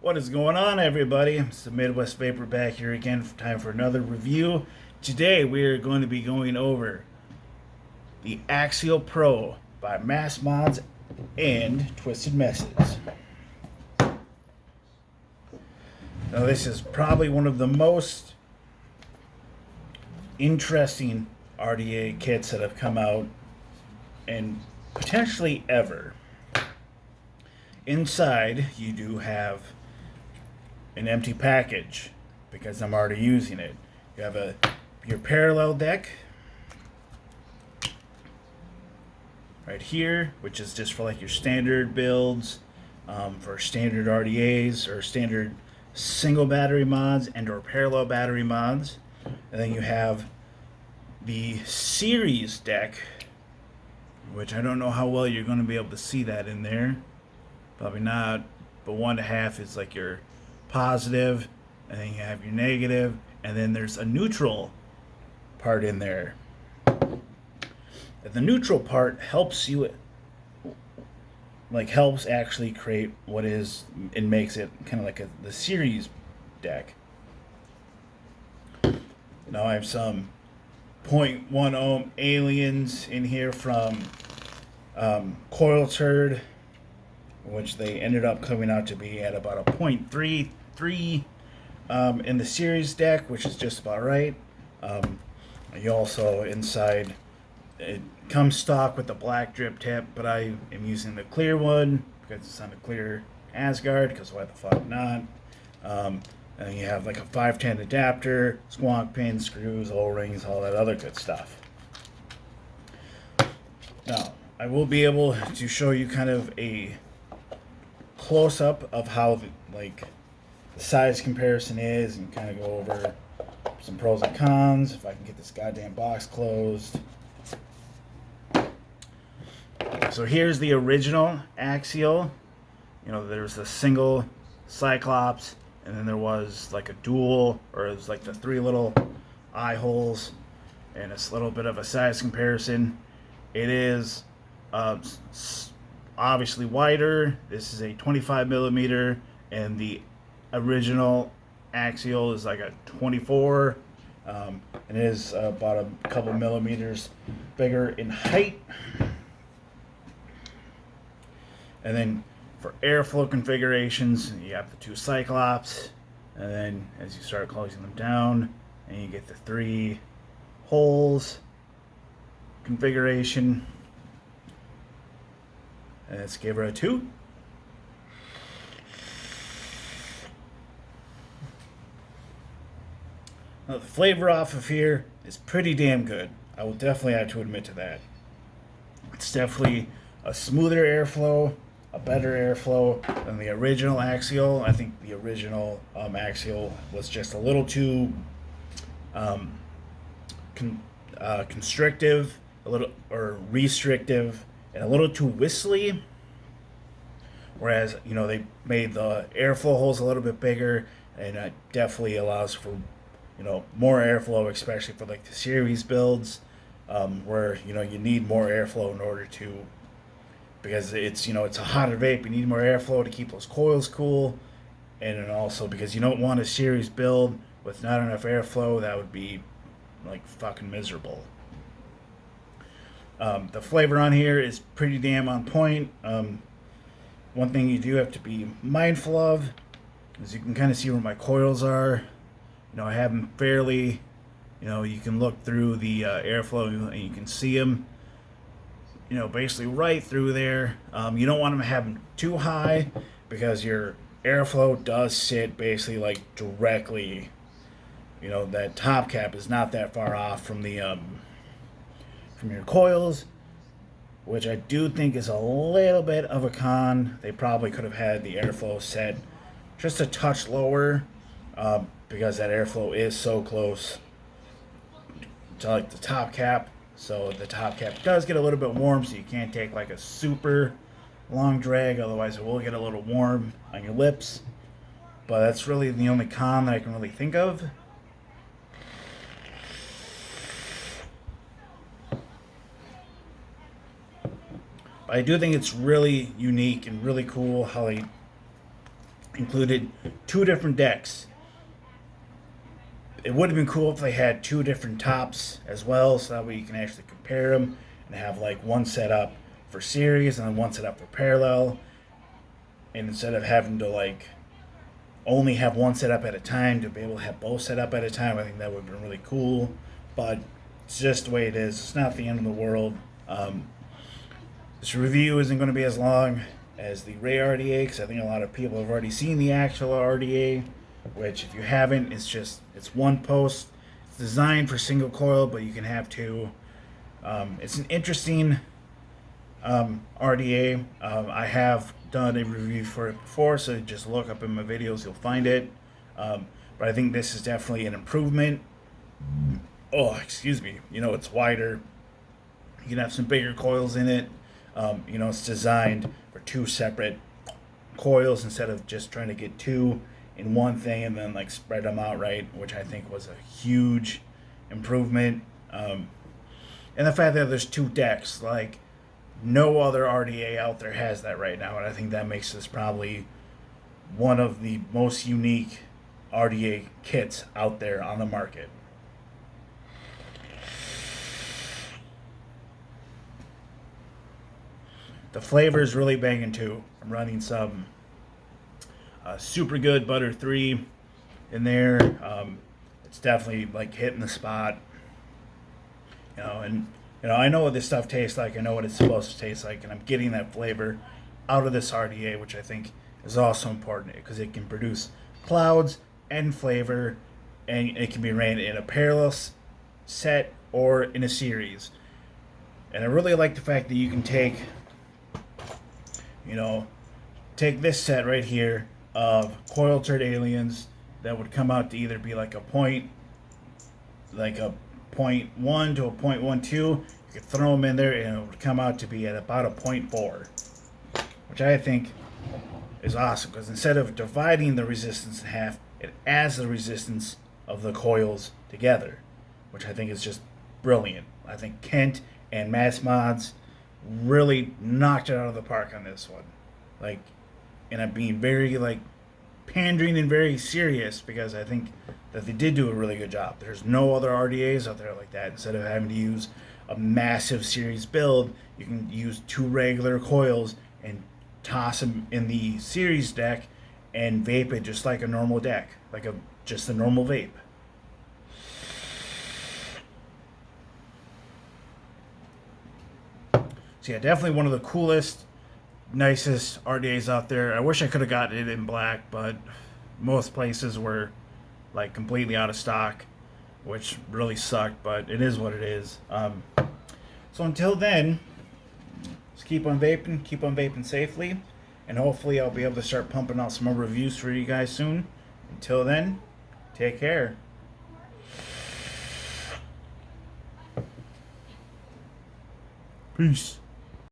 What is going on, everybody? It's the Midwest Vapor back here again for time for another review. Today we are going to be going over the Axial Pro by Mass Mods and Twisted Messes. Now this is probably one of the most interesting RDA kits that have come out and potentially ever. Inside you do have an empty package because I'm already using it. You have your parallel deck right here, which is just for like your standard builds, for standard RDAs or standard single battery mods and or parallel battery mods. And then you have the series deck, which I don't know how well you're going to be able to see that in there. Probably not, but 1.5 is like your positive, and then you have your negative, and then there's a neutral part in there. And the neutral part helps you, helps actually create what is, and makes it kind of like the series deck. Now I have some 0.1 ohm aliens in here from Coil Turd, which they ended up coming out to be at about a 0.33 in the series deck, which is just about right. You also inside, it comes stock with the black drip tip, but I am using the clear one because it's on a clear Asgard, because why the fuck not? And you have like a 510 adapter, squonk pins, screws, O-rings, all that other good stuff. Now, I will be able to show you kind of a close-up of how the size comparison is, and kind of go over some pros and cons if I can get this goddamn box closed. So here's the original Axial. You know, there's a single Cyclops, and then there was like a dual, or it was like the 3 little eye holes, and it's a little bit of a size comparison. It is obviously wider. This is a 25 millimeter, and the original Axial is like a 24. It is about a couple millimeters bigger in height. And then for airflow configurations, you have the 2 Cyclops, and then as you start closing them down, and you get the 3 holes configuration. And let's give her a 2. Now the flavor off of here is pretty damn good. I will definitely have to admit to that. It's definitely a smoother airflow, a better airflow than the original Axial. I think the original Axial was just a little too constrictive, a little or restrictive, and a little too whistly. Whereas, you know, they made the airflow holes a little bit bigger, and it definitely allows for, you know, more airflow, especially for like the series builds, where, you know, you need more airflow in order to, because it's, you know, it's a hotter vape, you need more airflow to keep those coils cool, and then also because you don't want a series build with not enough airflow. That would be like fucking miserable. The flavor on here is pretty damn on point. One thing you do have to be mindful of is you can kind of see where my coils are. You know, I have them fairly, you know, you can look through the airflow and you can see them, you know, basically right through there. You don't want them to have them too high, because your airflow does sit basically like directly, you know, that top cap is not that far off from the from your coils, which I do think is a little bit of a con. They probably could have had the airflow set just a touch lower, because that airflow is so close to like the top cap. So the top cap does get a little bit warm, so you can't take like a super long drag, otherwise it will get a little warm on your lips. But that's really the only con that I can really think of. I do think it's really unique and really cool how they included 2 different decks. It would have been cool if they had 2 different tops as well, so that way you can actually compare them and have like one set up for series and then one set up for parallel. And instead of having to like only have one set up at a time, to be able to have both set up at a time, I think that would have been really cool. But it's just the way it is. It's not the end of the world. This review isn't going to be as long as the Ray RDA, because I think a lot of people have already seen the actual RDA, which if you haven't, it's one post. It's designed for single coil, but you can have 2. It's an interesting RDA. I have done a review for it before, so just look up in my videos, you'll find it. But I think this is definitely an improvement. Oh, excuse me. It's wider. You can have some bigger coils in it. It's designed for 2 separate coils instead of just trying to get 2 in one thing and then like spread them out right, which I think was a huge improvement. And the fact that there's 2 decks, like no other RDA out there has that right now, and I think that makes this probably one of the most unique RDA kits out there on the market. The flavor is really banging too. I'm running some Super Good Butter 3 in there. It's definitely like hitting the spot. I know what this stuff tastes like. I know what it's supposed to taste like, and I'm getting that flavor out of this RDA, which I think is also important because it can produce clouds and flavor, and it can be ran in a parallel set or in a series. And I really like the fact that you can take this set right here of coil turd aliens that would come out to either be like a 0.1 to a 0.12. You could throw them in there and it would come out to be at about a 0.4, which I think is awesome because instead of dividing the resistance in half, it adds the resistance of the coils together, which I think is just brilliant. I think Kent and Mass Mods really knocked it out of the park on this one. And I'm being very pandering and very serious because I think that they did do a really good job. There's no other RDAs out there like that. Instead of having to use a massive series build, you can use 2 regular coils and toss them in the series deck and vape it just like a normal deck, just a normal vape. So yeah, definitely one of the coolest, nicest RDAs out there. I wish I could have gotten it in black, but most places were completely out of stock, which really sucked, but it is what it is. So until then, just keep on vaping safely, and hopefully I'll be able to start pumping out some more reviews for you guys soon. Until then, take care. Peace.